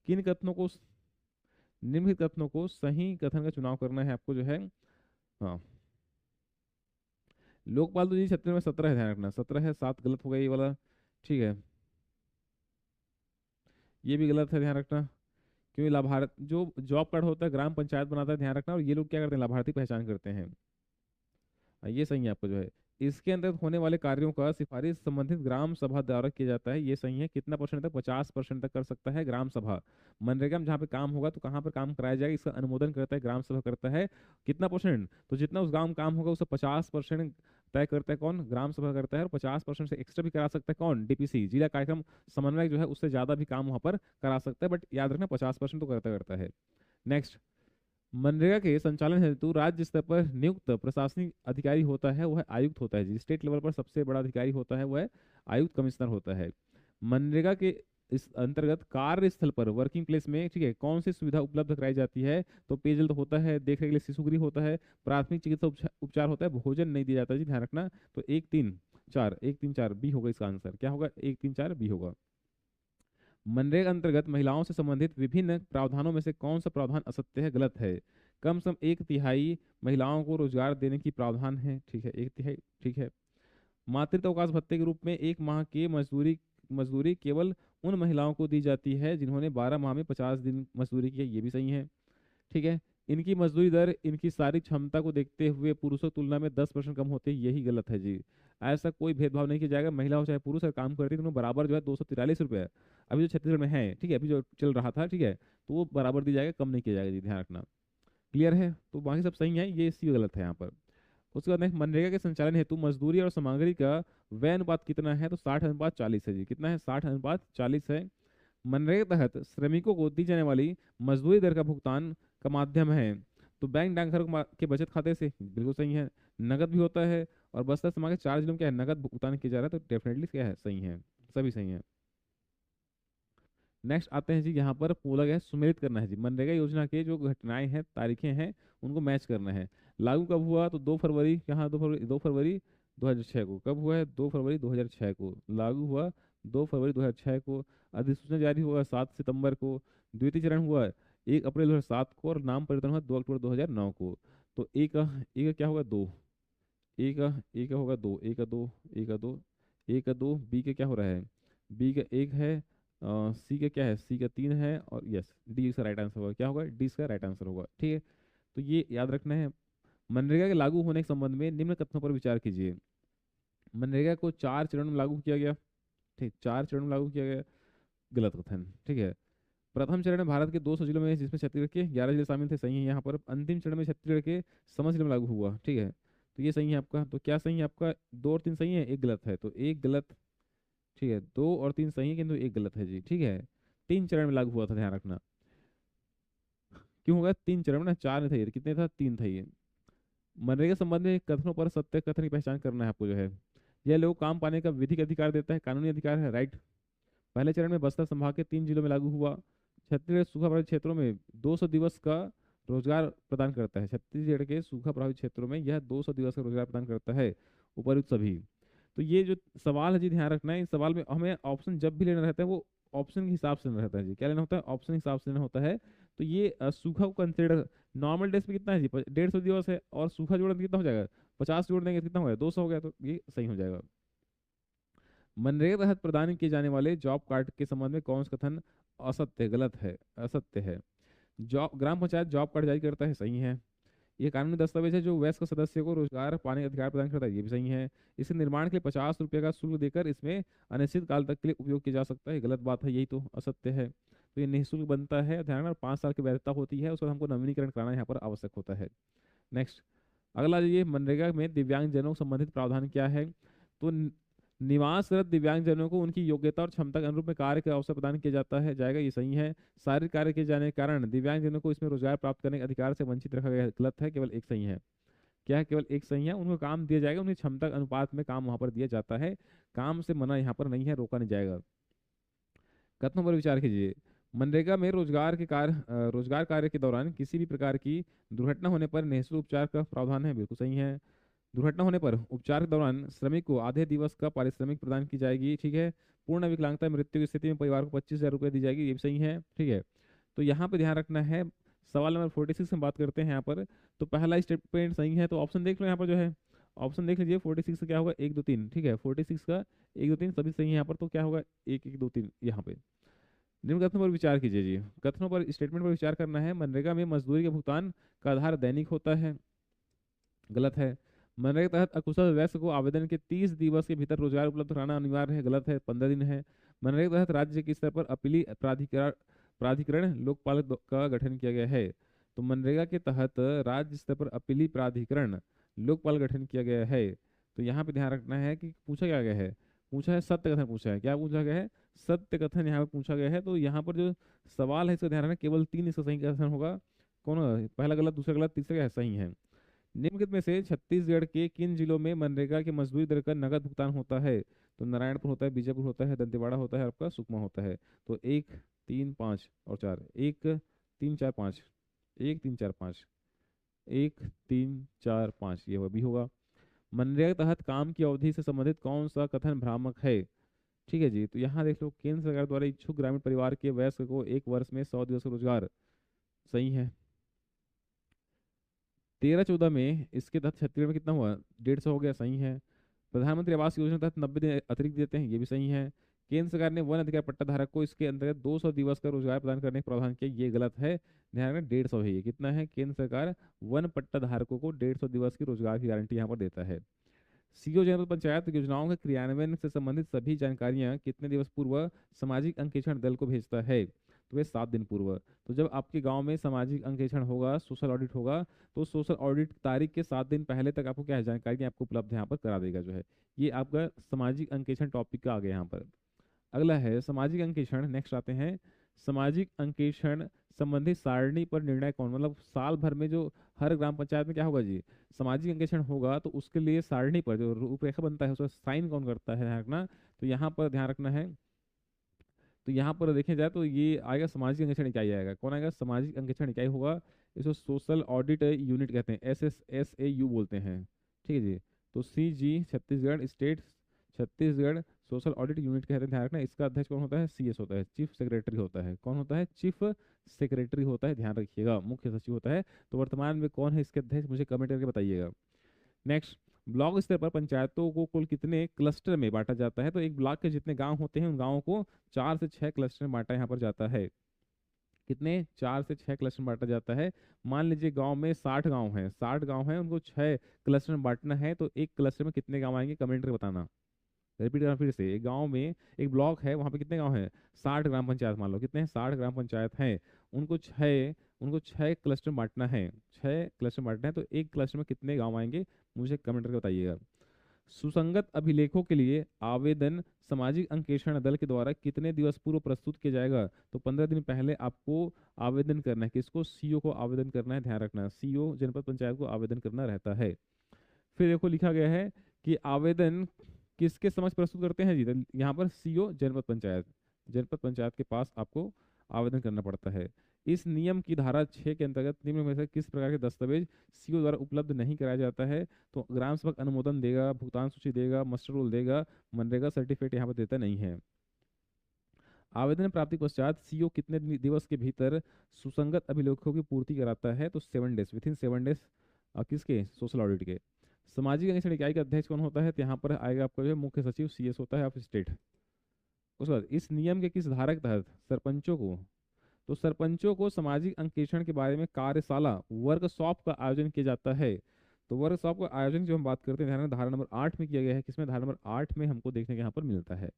किन कथनों को, निम्नलिखित कथनों को सही कथन का चुनाव करना है आपको जो है। हाँ, लोकपाल तो जी छत्तीसगढ़ में 17 है, ध्यान रखना। 17 है, 7 गलत हो गया ये वाला। ठीक है, ये भी गलत है, ध्यान रखना। क्योंकि लाभार्थी जो जॉब कार्ड होता है ग्राम पंचायत बनाता है, ध्यान रखना। और ये लोग क्या करते हैं? लाभार्थी पहचान करते हैं। ये सही है आपका जो है। इसके अंतर्गत होने वाले कार्यों का सिफारिश संबंधित ग्राम सभा द्वारा किया जाता है, ये सही है। कितना परसेंट तक? 50% तक कर सकता है ग्राम सभा। मनरेगा में जहाँ पे काम होगा तो कहाँ पर काम कराया जाएगा, इसका अनुमोदन करता है ग्राम सभा, करता है। कितना परसेंट? तो जितना उस गाँव में काम होगा उसका 50% तय करता है कौन? ग्राम सभा करता है। और 50% से एक्स्ट्रा भी करा सकता है कौन? डीपीसी, जिला कार्यक्रम समन्वयक जो है, उससे ज्यादा भी काम वहाँ पर करा सकता है। बट याद रखना 50% तो करता करता है। नेक्स्ट, मनरेगा के संचालन हेतु राज्य स्तर पर नियुक्त प्रशासनिक अधिकारी होता है, वह आयुक्त होता है जी। स्टेट लेवल पर सबसे बड़ा अधिकारी होता है वह आयुक्त, कमिश्नर होता है। मनरेगा के इस अंतर्गत कार्यस्थल पर, वर्किंग प्लेस में, ठीक है, कौन सी सुविधा उपलब्ध कराई जाती है? तो पेयजल तो होता है, देखने के लिए शिशु गृह होता है, प्राथमिक चिकित्सा उपचार होता है, भोजन नहीं दिया जाता जी, ध्यान रखना। तो 1 3 4, 1 3 4 बी होगा इसका आंसर। क्या होगा? 1 3 4 बी होगा। मनरेगा अंतर्गत महिलाओं से संबंधित विभिन्न प्रावधानों में से कौन सा प्रावधान असत्य है, गलत है? कम से कम 1/3 महिलाओं को रोजगार देने की प्रावधान है, ठीक है, 1/3, ठीक है। मातृत्व अवकाश भत्ते के रूप में 1 माह की मजदूरी मजदूरी केवल उन महिलाओं को दी जाती है जिन्होंने 12 माह में 50 दिन मजदूरी की है, ये भी सही है, ठीक है। इनकी मजदूरी दर इनकी सारी क्षमता को देखते हुए पुरुषों की तुलना में 10% कम होती है, यही गलत है जी। ऐसा कोई भेदभाव नहीं किया जाएगा, महिला हो चाहे पुरुष, अगर काम करती है दोनों बराबर जो है 243 रुपये है। अभी जो छत्तीसगढ़ में है, ठीक है, अभी जो चल रहा था, ठीक है, तो वो बराबर दी जाएगा, कम नहीं किया जाएगा जी, ध्यान रखना। क्लियर है? तो बाकी सब सही है, ये सी गलत है यहाँ पर। उसके बाद नेक्स्ट, मनरेगा के संचालन हेतु मजदूरी और सामग्री का व्यय अनुपात कितना है? तो 60:40 है जी। कितना है? 60:40 है। मनरेगा के तहत श्रमिकों को दी जाने वाली मजदूरी दर का भुगतान का माध्यम है, तो बैंक डाकघर के बचत खाते से, बिल्कुल सही है। नगद भी होता है, और बस्तर समाज के 4 जिलों में क्या है? नगद भुगतान किया जा रहा है, तो डेफिनेटली क्या है? सही है, सभी सही है। नेक्स्ट आते हैं जी, यहाँ पर बोला गया है सुमेलित करना है जी। मनरेगा योजना के जो घटनाएं हैं, तारीखें हैं, उनको मैच करना है। लागू कब हुआ? तो 2 फरवरी, यहाँ 2 फरवरी 2006 को। कब हुआ है? 2 फरवरी 2006 को लागू हुआ, 2 फरवरी 2006 को। अधिसूचना जारी हुआ 7 सितंबर को। द्वितीय चरण हुआ 1 अप्रैल 2007 को, और नाम परिवर्तन हुआ 2 अक्टूबर 2009 को। तो एक का क्या होगा? 2। एक का होगा 2, एक का 2, एक का 2, एक का 2। बी का क्या हो रहा है? बी का 1 है। सी का क्या है? सी का 3 है, और यस, डी इसका राइट आंसर होगा। क्या होगा? डी इसका राइट आंसर होगा, ठीक है। तो ये याद रखना है। मनरेगा के लागू होने के संबंध में निम्न कथनों पर विचार कीजिए। मनरेगा को 4 चरण में लागू किया गया, ठीक, 4 चरण में लागू किया गया, गलत कथन, ठीक है। प्रथम चरण में भारत के 200 जिलों में, जिसमें छत्तीसगढ़ के 11 जिले शामिल थे, सही है यहाँ पर। अंतिम चरण में छत्तीसगढ़ के समस्त जिलों में लागू हुआ, ठीक है, तो ये सही है आपका। तो क्या सही है आपका? 2 और 3 सही है, एक गलत है, तो एक गलत, ठीक है, 2 और 3 सही है किंतु एक गलत है जी, ठीक है। 3 चरण में लागू हुआ था, ध्यान रखना। क्यों होगा 3 चरण में ना, 4 नहीं था ये, कितने था, 3 था ये। मनरेगा संबंध में कथनों पर सत्य कथन की पहचान करना है आपको जो है। यह लोग काम पाने का विधिक अधिकार देता है, कानूनी अधिकार है, राइट। पहले चरण में बस्तर संभाग के 3 जिलों में लागू हुआ। छत्तीसगढ़ सूखा प्रभावित क्षेत्रों में 200 दिवस का रोजगार प्रदान करता है। छत्तीसगढ़ के सूखा प्रभावित क्षेत्रों में यह 200 दिवस का रोजगार प्रदान करता है, उपयुक्त सभी। तो ये जो सवाल है जी, ध्यान रखना है, इस सवाल में हमें ऑप्शन जब भी लेना रहता है वो ऑप्शन के हिसाब से लेना रहता है जी। क्या लेना होता है? ऑप्शन के हिसाब से लेना होता है। तो ये सूखा को कंसिडर, नॉर्मल डेज पे कितना है जी, 150 दिवस है, और सूखा जोड़ देंगे कितना हो जाएगा, 50 जोड़ देंगे तो कितना हो गया, 200 हो गया, तो ये सही हो जाएगा। मनरेगा तहत प्रदान किए जाने वाले जॉब कार्ड के संबंध में कौन सा कथन असत्य, गलत है, असत्य है? जॉब, ग्राम पंचायत जॉब कार्ड जारी करता है, सही है। ये कानूनी दस्तावेज है जो वयस्क सदस्य को रोजगार पाने का अधिकार प्रदान करता है, ये भी सही है। इसे निर्माण के लिए 50 रुपये का शुल्क देकर इसमें अनिश्चित काल तक के लिए उपयोग किया जा सकता है, गलत बात है, यही तो असत्य है। तो ये निःशुल्क बनता है, ध्यान रखना, 5 साल की वैधता होती है, उसके बाद हमको नवीनीकरण कराना यहाँ पर आवश्यक होता है। नेक्स्ट, अगला ये मनरेगा में दिव्यांगजनों से संबंधित प्रावधान क्या है? तो निवासरत दिव्यांगजनों को उनकी योग्यता और क्षमता के अनुरूप में कार्य का अवसर प्रदान किया जाता है, जाएगा, ये सही है। शारीरिक कार्य किए जाने के कारण दिव्यांगजनों को इसमें रोजगार प्राप्त करने के अधिकार से वंचित रखा गया है, गलत है, केवल एक सही है। क्या है? केवल एक सही है, उनको काम दिया जाएगा, उनकी क्षमता के अनुपात में काम वहां पर दिया जाता है, काम से मना यहाँ पर नहीं है, रोका नहीं जाएगा। कथनों पर विचार कीजिए। मनरेगा में रोजगार कार्य के दौरान किसी भी प्रकार की दुर्घटना होने पर निःशुल्क उपचार का प्रावधान है, बिल्कुल सही है। दुर्घटना होने पर उपचार के दौरान श्रमिक को आधे दिवस का पारिश्रमिक प्रदान की जाएगी, ठीक है। पूर्ण विकलांगता मृत्यु की स्थिति में परिवार को 25,000 रुपये दी जाएगी, ये भी सही है, ठीक है। तो यहाँ पे ध्यान रखना है, सवाल नंबर 46 में बात करते हैं यहाँ पर। तो पहला स्टेटमेंट सही है, तो ऑप्शन देख लो यहाँ पर जो है, ऑप्शन देख लीजिए। 46 का क्या होगा, 1 2 3, ठीक है, 46 का 1 2 3 सभी सही है यहाँ पर, तो क्या होगा 1 1 2 3 यहाँ पे। निम्न कथनों पर विचार कीजिए जी, कथनों पर, स्टेटमेंट पर विचार करना है। मनरेगा में मजदूरी के भुगतान का आधार दैनिक होता है, गलत है। मनरेगा के तहत अकुशल वयस्क को आवेदन के 30 दिवस के भीतर रोजगार उपलब्ध कराना अनिवार्य है, गलत है, 15 दिन है। मनरेगा के तहत राज्य के स्तर पर अपीली प्राधिकरण प्राधिकरण लोकपाल का गठन किया गया है। तो मनरेगा के तहत राज्य स्तर पर अपीली प्राधिकरण लोकपाल गठन किया गया है। तो यहाँ पे ध्यान रखना है कि पूछा क्या गया है, पूछा है सत्य कथन, पूछा है क्या, पूछा गया है सत्य कथन, यहाँ पे पूछा गया है। तो यहाँ पर जो सवाल है इसका ध्यान रखना, केवल 3 इसका सही कथन होगा। कौन होगा? पहला गलत, दूसरा गलत, तीसरा क्या है, सही है। निम्नलिखित में से छत्तीसगढ़ के किन जिलों में मनरेगा के मजदूरी दर का नगद भुगतान होता है? तो नारायणपुर होता है, बीजापुर होता है, दंतेवाड़ा होता है, आपका सुकमा होता है। तो 1 3 5 और 4, 1 3 4 5, 1 3 4 5, 1 3 4 5, ये भी होगा। मनरेगा के तहत काम की अवधि से संबंधित कौन सा कथन भ्रामक है? ठीक है जी, तो यहाँ देख लो, केंद्र सरकार द्वारा इच्छुक ग्रामीण परिवार के वयस्क को 1 वर्ष में 100 दिवस का रोजगार, सही है। 13 14 में इसके तहत छत्तीसगढ़ में कितना हुआ, 150 हो गया, सही है। प्रधानमंत्री आवास योजना के तहत 90 दिन अतिरिक्त देते हैं, ये भी सही है। केंद्र सरकार ने वन अधिकार पट्टा धारक को इसके अंतर्गत 200 दिवस का रोजगार प्रदान करने का प्रावधान किया, ये गलत है, ध्यान रखना, 150 है, ये कितना है, केंद्र सरकार वन पट्टा धारकों को 150 दिवस की रोजगार की गारंटी यहाँ पर देता है। सीओ जनपद पंचायत योजनाओं के क्रियान्वयन से संबंधित सभी जानकारियां कितने दिवस पूर्व सामाजिक अंकेक्षण दल को भेजता है? तो वे 7 दिन पूर्व। तो जब आपके गांव में सामाजिक अंकेक्षण होगा, सोशल ऑडिट होगा, तो सोशल ऑडिट तारीख के 7 दिन पहले तक आपको क्या है, जानकारी आपको उपलब्ध यहाँ पर करा देगा जो है। ये आपका सामाजिक अंकेक्षण टॉपिक का आ गया यहाँ पर। अगला है सामाजिक अंकेक्षण, नेक्स्ट आते हैं। सामाजिक अंकेक्षण संबंधी सारणी पर निर्णय कौन, मतलब साल भर में जो हर ग्राम पंचायत में क्या होगा जी, सामाजिक अंकेक्षण होगा, तो उसके लिए सारणी पर जो रूपरेखा बनता है उसका साइन कौन करता है, ध्यान रखना। तो यहाँ पर ध्यान रखना है, तो यहाँ पर देखे जाए तो ये आएगा सामाजिक अंकेक्षण इकाई आएगा, कौन आएगा, सामाजिक अंकेक्षण इकाई होगा। इसको सोशल ऑडिट यूनिट कहते हैं, SSSAU बोलते हैं, ठीक है जी। तो CG Chhattisgarh state Chhattisgarh social audit unit कहते हैं, ध्यान रखना। इसका अध्यक्ष कौन होता है, CS होता है, चीफ सेक्रेटरी होता है, कौन होता है, चीफ सेक्रेटरी होता है, ध्यान रखिएगा, मुख्य सचिव होता है। तो वर्तमान में कौन है इसके अध्यक्ष, मुझे कमेंट करके बताइएगा। नेक्स्ट, ब्लॉक स्तर पर पंचायतों को कुल कितने क्लस्टर में बांटा जाता है? तो एक ब्लॉक के जितने गांव होते हैं उन गांवों को 4 से 6 क्लस्टर में बांटा यहाँ पर जाता है। कितने, 4 से 6 क्लस्टर में बांटा जाता है। मान लीजिए गांव में 60 गांव हैं, 60 गांव हैं, उनको 6 क्लस्टर में बांटना है, तो एक क्लस्टर में कितने गांव आएंगे, कमेंट करके बताना। रिपीट करना फिर से, एक गांव में एक ब्लॉक है, वहाँ पे कितने गांव हैं? 60 ग्राम पंचायत मान लो, कितने हैं? 60 ग्राम पंचायत हैं। उनको छः उनको 6 क्लस्टर बांटना है, 6 क्लस्टर बांटना है, तो एक क्लस्टर में कितने गांव आएंगे? मुझे कमेंट करके बताइएगा। सुसंगत अभिलेखों के लिए आवेदन सामाजिक अंकेक्षण दल के द्वारा कितने दिवस पूर्व प्रस्तुत किया जाएगा? तो 15 दिन पहले आपको आवेदन करना है। किसको? सीओ को आवेदन करना है, ध्यान रखना, सीओ जनपद पंचायत को आवेदन करना रहता है। फिर देखो लिखा गया है कि आवेदन किसके समक्ष प्रस्तुत करते हैं जी? तो यहाँ पर सीओ जनपद पंचायत, जनपद पंचायत के पास आपको आवेदन करना पड़ता है। इस नियम की धारा 6 के अंतर्गत निम्न में से किस प्रकार के दस्तावेज सीओ द्वारा उपलब्ध नहीं कराया जाता है? तो ग्राम सभा अनुमोदन देगा, भुगतान सूची देगा, मस्टर रोल देगा, मनरेगा सर्टिफिकेट यहाँ पर देता नहीं है। आवेदन प्राप्ति के पश्चात सीओ कितने दिवस के भीतर सुसंगत अभिलेखों की पूर्ति कराता है? तो 7 डेज, विथिन 7 डेज। किसके? सोशल ऑडिट के। सामाजिक अंकेक्षण इकाई का अध्यक्ष कौन होता है? तो यहाँ पर आएगा आपका जो है मुख्य सचिव, सीएस होता है ऑफ स्टेट। उसके बाद इस नियम के किस धारा के तहत सरपंचों को, तो सरपंचों को सामाजिक अंकेक्षण के बारे में कार्यशाला, वर्कशॉप का आयोजन किया जाता है। तो वर्कशॉप का आयोजन जो हम बात करते हैं ध्यान रखना, धारा नंबर 8 में किया गया है। किसमें? धारा नंबर 8 में हमको देखने के यहाँ पर मिलता है।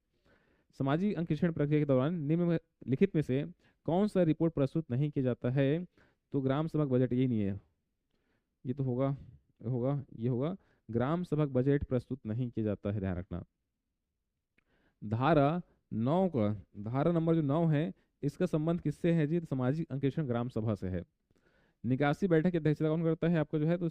सामाजिक अंकेक्षण प्रक्रिया के दौरान निम्नलिखित में से कौन सा रिपोर्ट प्रस्तुत नहीं किया जाता है? तो ग्राम सभा बजट, यही नहीं है, ये तो होगा, होगा, ये होगा, ग्राम सभा बजट प्रस्तुत नहीं किया जाता है, ध्यान रखना। धारा 9 का, धारा नंबर जो 9 है, इसका संबंध किससे है जी? तो सामाजिक अंकेक्षण ग्राम सभा से है। निकासी बैठक की अध्यक्षता कौन करता है आपका जो है? तो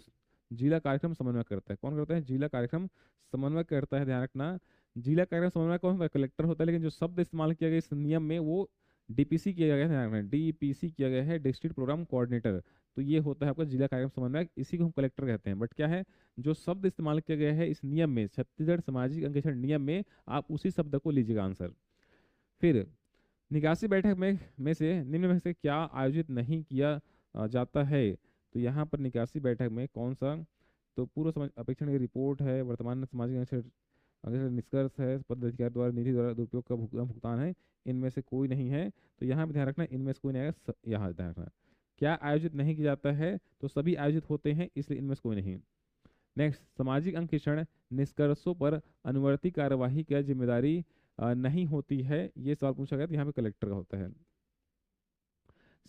जिला कार्यक्रम समन्वय करता है। कौन करता है? जिला कार्यक्रम समन्वय करता है, ध्यान रखना। जिला कार्यक्रम समन्वय कौन होता है? कलेक्टर होता है, लेकिन जो शब्द इस्तेमाल किया गया इस नियम में वो डीपीसी किया गया है, ध्यान रखना, डीपीसी किया गया है, डिस्ट्रिक्ट प्रोग्राम कोऑर्डिनेटर। तो ये होता है आपका जिला कार्यक्रम समन्वय, इसी को हम कलेक्टर कहते हैं। बट क्या है, जो शब्द इस्तेमाल किया गया है इस नियम में, छत्तीसगढ़ सामाजिक अंकेक्षण नियम में, आप उसी शब्द को लीजिएगा आंसर। फिर निकासी बैठक में से निम्न में से क्या आयोजित नहीं किया जाता है? तो यहाँ पर निकासी बैठक में कौन सा? तो पूर्व समाज अपेक्षण की रिपोर्ट है, वर्तमान सामाजिक अंकेक्षण निष्कर्ष है, पदाधिकारी द्वारा निधि द्वारा दुरुपयोग का भुगतान है, इनमें से कोई नहीं है। तो यहाँ पे ध्यान रखना, इनमें से कोई नहीं आएगा, यहाँ ध्यान रखना। क्या आयोजित नहीं किया जाता है? तो सभी आयोजित होते हैं, इसलिए इनमें से कोई नहीं। नेक्स्ट, सामाजिक अंकेक्षण निष्कर्षों पर अनुवर्ती कार्यवाही की जिम्मेदारी नहीं होती है, ये सवाल पूछा गया, तो यहाँ पे कलेक्टर का होता है।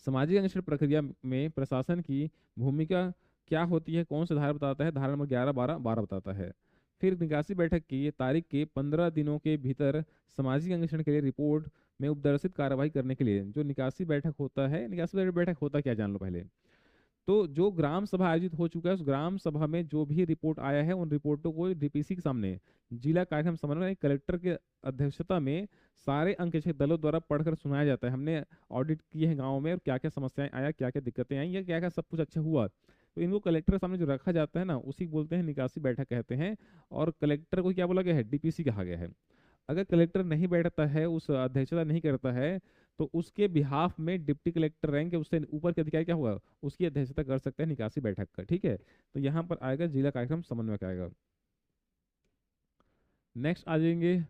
सामाजिक अंकेक्षण प्रक्रिया में प्रशासन की भूमिका क्या होती है? कौन सा धारा बताता है? धारा नंबर 11, 12, 12 बताता है। फिर निकासी बैठक की तारीख के 15 दिनों के भीतर सामाजिक अंकेक्षण के लिए रिपोर्ट में उपदर्शित कार्रवाई करने के लिए जो निकासी बैठक होता है, निकासी बैठक होता क्या, जान लो पहले। तो जो ग्राम सभा आयोजित हो चुका है, उस ग्राम सभा में जो भी रिपोर्ट आया है, उन रिपोर्टों को डीपीसी के सामने जिला कार्यक्रम समन्वय कलेक्टर के अध्यक्षता में सारे अंकेक्षक दलों द्वारा पढ़कर सुनाया जाता है। हमने ऑडिट किए हैं गाँव में, और क्या क्या समस्याएं आया, क्या क्या दिक्कतें आई, या क्या क्या सब कुछ अच्छा हुआ, तो इनको कलेक्टर के सामने जो रखा जाता है ना, उसी को बोलते हैं निकासी बैठक कहते हैं। और कलेक्टर को क्या बोला गया है? डीपीसी कहा गया है। अगर कलेक्टर नहीं बैठता है, उस अध्यक्षता नहीं करता है, तो उसके बिहाफ में डिप्टी कलेक्टर रैंक के उससे ऊपर के अधिकारी क्या होगा, उसकी अध्यक्षता कर सकते हैं निकासी बैठक का। ठीक है, तो यहाँ पर आएगा जिला कार्यक्रम समन्वय का आएगा। नेक्स्ट आ जाएंगे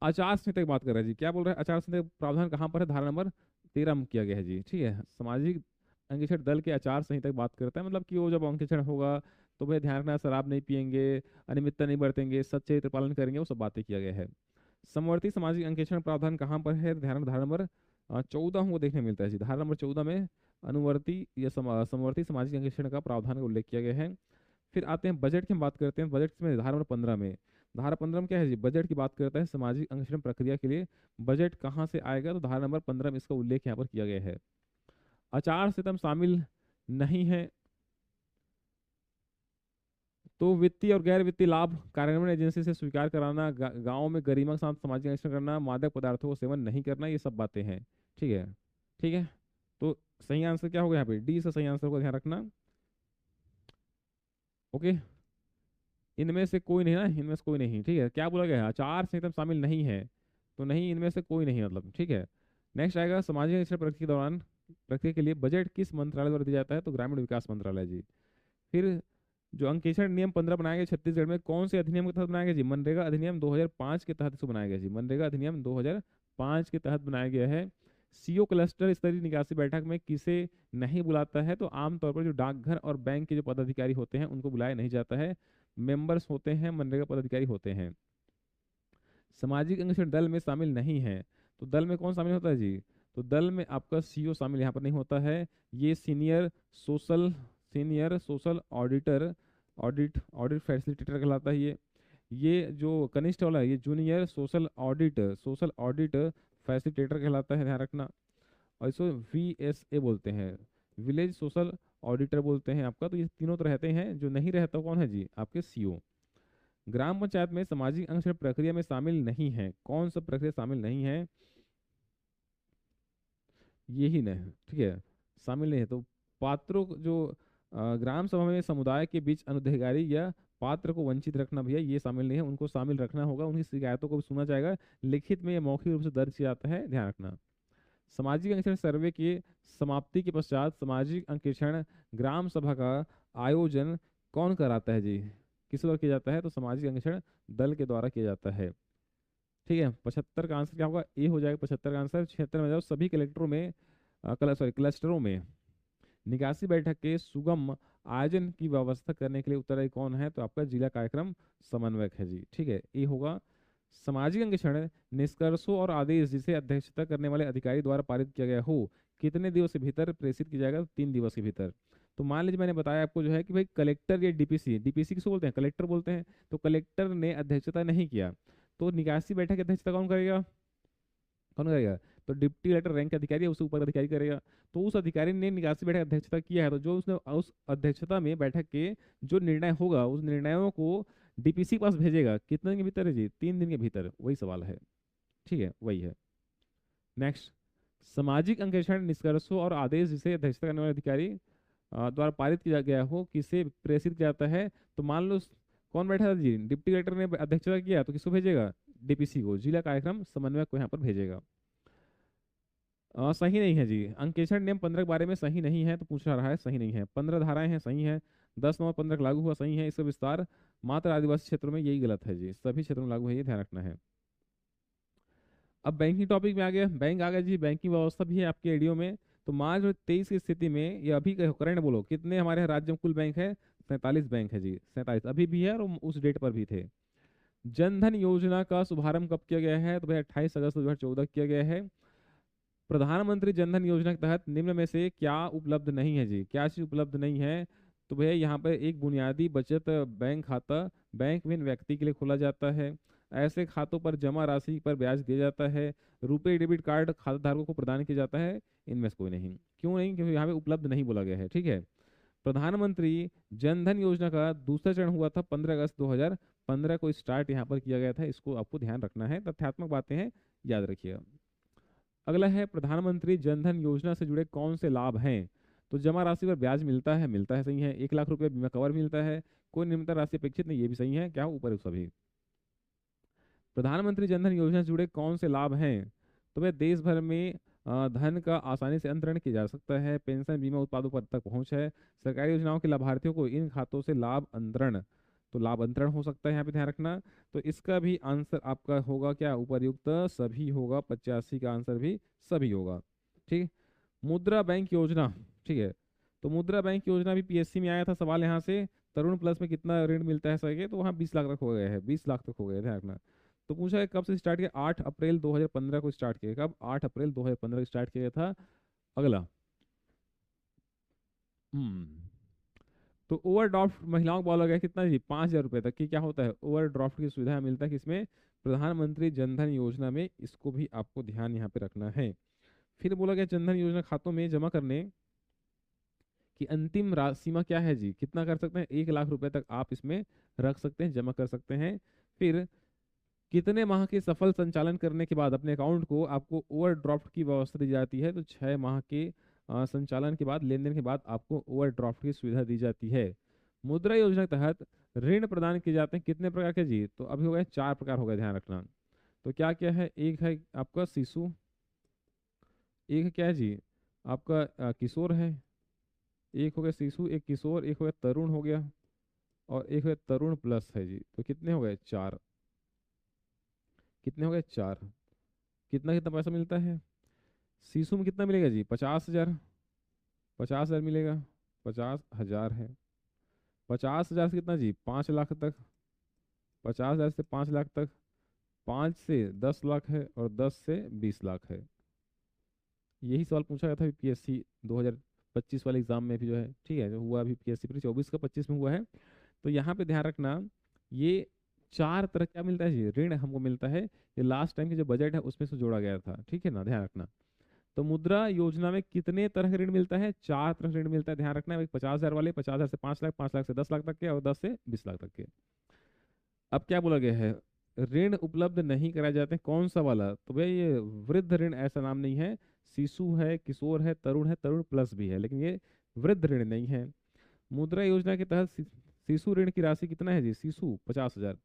आचार संहिता की बात कर रहे हैं जी। क्या बोल रहे हैं? आचार संहिता का प्रावधान कहाँ पर है? धारा नंबर 13 में किया गया है जी। ठीक है, सामाजिक अंकेक्षण दल के आचार संहिता की बात करता है, मतलब कि वो जब अंकेक्षण होगा तो भाई ध्यान रखना, शराब नहीं पियेंगे, अनियमितता नहीं बरतेंगे, सच्चरित्र पालन करेंगे, वो सब बातें किया गया है। समवर्ती सामाजिक अंकेक्षण प्रावधान कहाँ पर है? ध्यान, धारा नंबर 14 को देखने मिलता है जी। धारा नंबर 14 में अनुवर्ती या समवर्ती सामाजिक अंकेक्षण का प्रावधान का उल्लेख किया गया है। फिर आते हैं बजट की हम बात करते हैं। बजट में धारा नंबर 15 में, धारा 15 में क्या है जी? बजट की बात करता है सामाजिक अंकेक्षण प्रक्रिया के लिए बजट कहाँ से आएगा? तो धारा नंबर 15 में इसका उल्लेख यहाँ पर किया गया है। आचार संहिता में शामिल नहीं है तो वित्तीय और गैर वित्तीय लाभ कार्यान्वयन एजेंसी से स्वीकार कराना, गांव में गरिमा के साथ सामाजिक अंकेक्षण करना, मादक पदार्थों को सेवन नहीं करना, ये सब बातें हैं। ठीक है, ठीक है, तो सही आंसर क्या होगा यहाँ पे? डी से सही आंसर को ध्यान रखना। ओके, इनमें से कोई नहीं ना, इनमें से कोई नहीं। ठीक है, क्या बोला गया है? आचार संहिता में शामिल नहीं है, तो नहीं, इनमें से कोई नहीं मतलब। ठीक है, नेक्स्ट आएगा सामाजिक अंकेक्षण प्रक्रिया के दौरान प्रक्रिया के लिए बजट किस मंत्रालय द्वारा दिया जाता है? तो ग्रामीण विकास मंत्रालय जी। फिर जो अंकेक्षण नियम 15 बनाया गया छत्तीसगढ़ में, कौन से अधिनियम के तहत बनाया गया जी? मनरेगा अधिनियम 2005 के तहत इसको बनाया गया जी। मनरेगा अधिनियम 2005 के तहत बनाया गया है। सीओ क्लस्टर स्तरीय निकासी बैठक में किसे नहीं बुलाता है? तो आमतौर पर जो डाकघर और बैंक के जो पदाधिकारी होते हैं उनको बुलाया नहीं जाता है, मेंबर्स होते हैं, मनरेगा पदाधिकारी होते हैं। सामाजिक अंगीक्षण दल में शामिल नहीं है। तो दल में कौन शामिल होता है जी? तो दल में आपका सीईओ शामिल यहाँ पर नहीं होता है। ये senior social auditor, audit facilitator कहलाता है ये जो कनिष्ठ वाला है ये जूनियर सोशल ऑडिट फैसिलिटेटर कहलाता है, ध्यान रखना। और इसको VSA बोलते हैं, विलेज सोशल ऑडिटर बोलते हैं आपका। तो ये तीनों तो रहते हैं, जो नहीं रहता कौन है जी? आपके सीईओ। ग्राम पंचायत में सामाजिक अंगीक्षण प्रक्रिया में शामिल नहीं है, कौन सा प्रक्रिया शामिल नहीं है? यही नहीं, ठीक है, शामिल नहीं है। तो पात्रों जो ग्राम सभा में समुदाय के बीच अनधिकारी या पात्र को वंचित रखना, भैया ये शामिल नहीं है, उनको शामिल रखना होगा। उनकी शिकायतों को भी सुना जाएगा, लिखित में या मौखिक रूप से दर्ज किया जाता है, ध्यान रखना। सामाजिक अंकेक्षण सर्वे की समाप्ति के पश्चात सामाजिक अंकेक्षण ग्राम सभा का आयोजन कौन कराता है जी? किस द्वारा किया जाता है? तो सामाजिक अंकेक्षण दल के द्वारा किया जाता है। ठीक है, 75 का आंसर क्या होगा? ए हो जाएगा 75 का आंसर। 76 में जाओ, सभी कलेक्टरों में क्लस्टरों में निकासी बैठक के सुगम आयोजन की व्यवस्था करने के लिए उत्तरदायी कौन है? तो आपका जिला कार्यक्रम समन्वयक है जी। ठीक है, ये होगा। सामाजिक अंकेक्षण निष्कर्षों और आदेश जिसे अध्यक्षता करने वाले अधिकारी द्वारा पारित किया गया हो कितने दिवस के भीतर प्रेषित किया जाएगा? 3 दिवस के भीतर। तो मान लीजिए मैंने बताया आपको जो है कि भाई कलेक्टर या डीपीसी किसको बोलते हैं? कलेक्टर बोलते हैं। तो कलेक्टर ने अध्यक्षता नहीं किया, तो निकासी बैठक की अध्यक्षता कौन करेगा? कौन करेगा? तो डिप्टी कलेक्टर रैंक का अधिकारी है, उससे ऊपर का अधिकारी करेगा। तो उस अधिकारी ने निकासी बैठक अध्यक्षता किया है, तो जो उसने उस अध्यक्षता में बैठक के जो निर्णय होगा उस निर्णयों को डीपीसी के पास भेजेगा। कितने दिन के भीतर है जी? 3 दिन के भीतर। वही सवाल है, ठीक है, वही है। नेक्स्ट, सामाजिक अंकेक्षण निष्कर्षों और आदेश जिसे अध्यक्षता करने वाले अधिकारी द्वारा पारित किया गया हो किसे प्रेषित किया जाता है? तो मान लो कौन बैठा था जी? डिप्टी कलेक्टर ने अध्यक्षता किया, तो किसको भेजेगा? डीपीसी को, जिला कार्यक्रम समन्वयक को यहाँ पर भेजेगा। सही नहीं है जी। अंकेक्षण नियम 15 के बारे में सही नहीं है, तो पूछ रहा है सही नहीं है। 15 धाराएं हैं, सही है। 10 नवंबर 15 लागू हुआ, सही है। इसका विस्तार मात्र आदिवासी क्षेत्रों में, यही गलत है जी। सभी क्षेत्रों में लागू है, ये ध्यान रखना है। अब बैंकिंग टॉपिक में आ गया, बैंक आ गया जी। बैंकिंग व्यवस्था भी है आपके एडीओ में। तो मार्च 23 की स्थिति में, ये अभी करंट बोलो, कितने हमारे राज्य में कुल बैंक है? 47 बैंक है जी, 47 अभी भी है और उस डेट पर भी थे। जनधन योजना का शुभारंभ कब किया गया है? तो भाई 28 अगस्त 2014 किया गया है। प्रधानमंत्री जनधन योजना के तहत निम्न में से क्या उपलब्ध नहीं है जी? क्या चीज उपलब्ध नहीं है? तो भैया यहाँ पर एक बुनियादी बचत बैंक खाता बैंक विन व्यक्ति के लिए खोला जाता है। ऐसे खातों पर जमा राशि पर ब्याज दिया जाता है। रुपए डेबिट कार्ड खाता धारकों को प्रदान किया जाता है। इनमें से कोई नहीं। क्यों नहीं? क्योंकि यहाँ पे उपलब्ध नहीं बोला गया है। ठीक है, प्रधानमंत्री जनधन योजना का दूसरा चरण हुआ था 15 अगस्त 2015 को स्टार्ट यहाँ पर किया गया था। इसको आपको ध्यान रखना है, तथ्यात्मक बातें हैं, याद रखिएगा। अगला है, प्रधानमंत्री जनधन योजना से जुड़े कौन से लाभ हैं? तो जमा राशि पर ब्याज मिलता है, सही है। 1 लाख रुपए बीमा कवर मिलता है। कोई निम्नतम राशि अपेक्षित नहीं, ये भी सही है। क्या ऊपर है सभी? प्रधानमंत्री जनधन योजना से जुड़े कौन से लाभ हैं? तो भाई देश भर में धन का आसानी से अंतरण किया जा सकता है। पेंशन बीमा उत्पादों पर तक पहुंच है। सरकारी योजनाओं के लाभार्थियों को इन खातों से लाभ अंतरण, तो लाभ अंतरण हो सकता है, यहाँ पे ध्यान रखना। तो इसका भी आंसर आपका होगा क्या? उपरयुक्त सभी होगा। 85 का आंसर भी सभी होगा। ठीक। मुद्रा बैंक योजना, ठीक है, तो मुद्रा बैंक योजना भी पीएससी में आया था सवाल यहाँ से। तरुण प्लस में कितना ऋण मिलता है सके? तो वहाँ 20 लाख तक हो गया है, 20 लाख तक हो गया, ध्यान रखना। तो पूछा है कब से स्टार्ट किया? 8 अप्रैल 2015 को स्टार्ट किया। कब? 8 अप्रैल 2015 को स्टार्ट किया था। अगला, हम्म, तो ओवरड्राफ्ट महिलाओं को बोला गया कितना जी? 5,000 रुपए तक की क्या होता है? ओवरड्राफ्ट की सुविधा मिलता है किसमें? प्रधानमंत्री जनधन योजना में। इसको भी आपको ध्यान यहाँ पे रखना है। फिर बोला गया जनधन योजना खातों में जमा करने की अंतिम सीमा क्या है जी? कितना कर सकते हैं? 1 लाख रुपए तक आप इसमें रख सकते हैं, जमा कर सकते हैं। फिर कितने माह के सफल संचालन करने के बाद अपने अकाउंट को आपको ओवरड्राफ्ट की व्यवस्था दी जाती है? तो 6 माह के संचालन के बाद, लेन देन के बाद आपको ओवरड्राफ्ट की सुविधा दी जाती है। मुद्रा योजना के तहत ऋण प्रदान किए जाते हैं कितने प्रकार के जी? तो अभी हो गए 4 प्रकार हो गए, ध्यान रखना। तो क्या क्या है? एक है आपका शिशु, एक क्या है जी? आपका किशोर है। एक हो गया शिशु, एक किशोर, एक हो गया तरुण हो गया, और एक हो गया तरुण प्लस है जी। तो कितने हो गए? 4। कितने हो गए? 4। कितना कितना पैसा मिलता है? शीशु में कितना मिलेगा जी? 50,000। 50,000 मिलेगा। 50,000 है। 50,000 से कितना जी? 5 लाख तक। 50,000 से 5 लाख तक। 5 से 10 लाख है और 10 से 20 लाख है। यही सवाल पूछा गया था पीएससी 2025 वाले एग्जाम में भी जो है, ठीक है, जो हुआ अभी पीएससी पर 24 का 25 में हुआ है। तो यहाँ पे ध्यान रखना, ये चार तरह क्या मिलता है जी, ऋण हमको मिलता है। ये लास्ट टाइम की जो बजट है उसमें से जोड़ा गया था, ठीक है ना, ध्यान रखना। तो मुद्रा योजना में कितने तरह का ऋण मिलता है? चार तरह का ऋण मिलता है, ध्यान रखना। एक 50,000 वाले, 50,000 से 5 लाख, 5 लाख से 10 लाख तक के, और 10 से 20 लाख तक के। अब क्या बोला गया है, ऋण उपलब्ध नहीं कराए जाते हैं, कौन सा वाला? तो भैया ये वृद्ध ऋण ऐसा नाम नहीं है, शिशु है, किशोर है, तरुण प्लस भी है, लेकिन ये वृद्ध ऋण नहीं है। मुद्रा योजना के तहत शिशु ऋण की राशि कितना है जी? शिशु 50,000।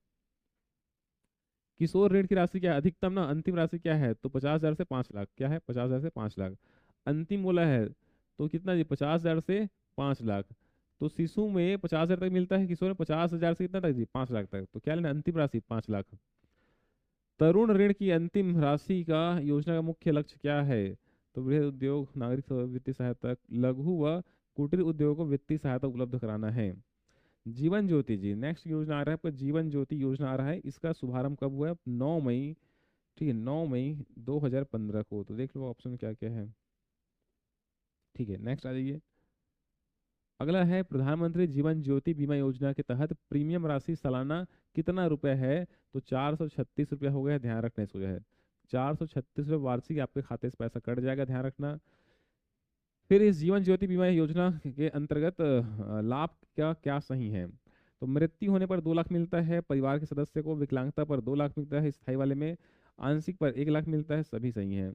किशोर ऋण की राशि क्या है? अधिकतम ना, अंतिम राशि क्या है? तो 50,000 से 5 लाख। क्या है? 50,000 से 5 लाख अंतिम बोला है। तो कितना जी? 50,000 से 5 लाख। तो शिशु में 50,000 तक मिलता है, किशोर में 50,000 से कितना तक जी? 5 लाख तक। तो क्या लेना? अंतिम राशि 5 लाख। तरुण ऋण की अंतिम राशि का योजना का मुख्य लक्ष्य क्या है? तो गृह उद्योग, नागरिक वित्तीय सहायता, लघु व कुटीर उद्योगों को वित्तीय सहायता उपलब्ध कराना है। जीवन ज्योति जी नेक्स्ट योजना आ रहा है आपका, जीवन ज्योति योजना आ रहा है। इसका शुभारंभ कब हुआ है? 9 मई, ठीक है, 9 मई 2015 को। तो देख लो ऑप्शन क्या क्या है, ठीक है। नेक्स्ट आ जाइए। अगला है प्रधानमंत्री जीवन ज्योति बीमा योजना के तहत प्रीमियम राशि सालाना कितना रुपए है? तो 436 रुपया हो गया है, ध्यान रखना इसको जो है। 436 रुपये वार्षिक आपके खाते से पैसा कट जाएगा, ध्यान रखना। फिर इस जीवन ज्योति बीमा योजना के अंतर्गत लाभ क्या क्या सही है? तो मृत्यु होने पर 2 लाख मिलता है परिवार के सदस्य को, विकलांगता पर 2 लाख मिलता है स्थायी वाले में, आंशिक पर 1 लाख मिलता है, सभी सही है।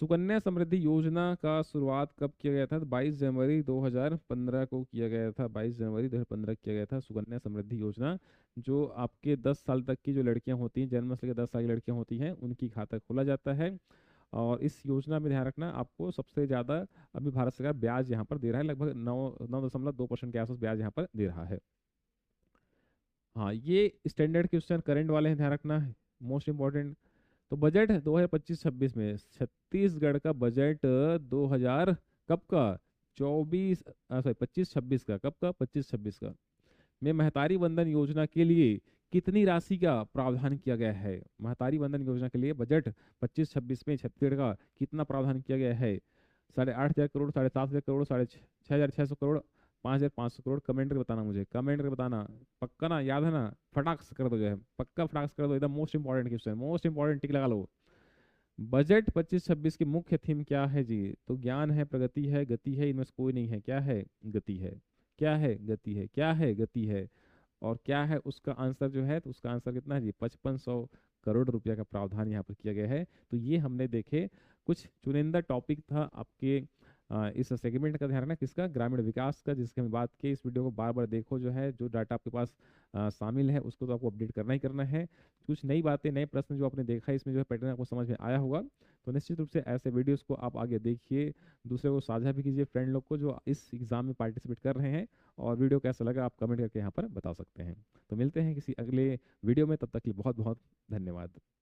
सुकन्या समृद्धि योजना का शुरुआत कब किया गया था? तो 22 जनवरी 2015 को किया गया था, 22 जनवरी 2015 किया गया था सुकन्या समृद्धि योजना। जो आपके 10 साल तक की जो लड़कियां होती हैं, जन्म से लेकर 10 साल की लड़कियां होती हैं, उनकी खाता खोला जाता है। और इस योजना में ध्यान रखना, आपको सबसे ज़्यादा अभी भारत सरकार ब्याज यहाँ पर दे रहा है, लगभग 9.2% के आसपास ब्याज यहाँ पर दे रहा है। हाँ, ये स्टैंडर्ड क्वेश्चन करंट वाले हैं, ध्यान रखना है, मोस्ट इंपॉर्टेंट। तो बजट 2025-26 में छत्तीसगढ़ का बजट 2000 कब का? 24 सॉरी 25-26 का। कब का? 25-26 का। में महतारी वंदन योजना के लिए कितनी राशि का प्रावधान किया गया है? महतारी वंदन योजना के लिए बजट 25-26 में छत्तीसगढ़ का कितना प्रावधान किया गया है? 8,500 करोड़, 7,500 करोड़, 6,600 करोड़, 5,500 करोड़? कमेंट करके बताना मुझे, कमेंट करके बताना। पक्का ना, याद है ना? फटाक से कर दो जो है, पक्का फटाक से कर दो, एकदम most important question, most important, tick लगा लो। बजट 25-26 की मुख्य थीम क्या है जी? तो ज्ञान है, प्रगति है, गति है, इनमें से कोई नहीं है। क्या है? गति है। क्या है? गति है। क्या है? गति है। और क्या है उसका आंसर जो है? तो उसका आंसर कितना है जी? 5500 करोड़ रुपया का प्रावधान यहाँ पर किया गया है। तो ये हमने देखे कुछ चुनिंदा टॉपिक था आपके इस सेगमेंट का, ध्यान रखना किसका? ग्रामीण विकास का, जिसकी हम बात की। इस वीडियो को बार बार देखो जो है, जो डाटा आपके पास शामिल है उसको तो आपको अपडेट करना ही करना है। कुछ नई बातें, नए प्रश्न जो आपने देखा है, इसमें जो है पैटर्न आपको समझ में आया होगा। तो निश्चित रूप से ऐसे वीडियोस को आप आगे देखिए, दूसरे को साझा भी कीजिए, फ्रेंड लोग को जो इस एग्जाम में पार्टिसिपेट कर रहे हैं। और वीडियो कैसा लगा आप कमेंट करके यहाँ पर बता सकते हैं। तो मिलते हैं किसी अगले वीडियो में, तब तक के लिए बहुत बहुत धन्यवाद।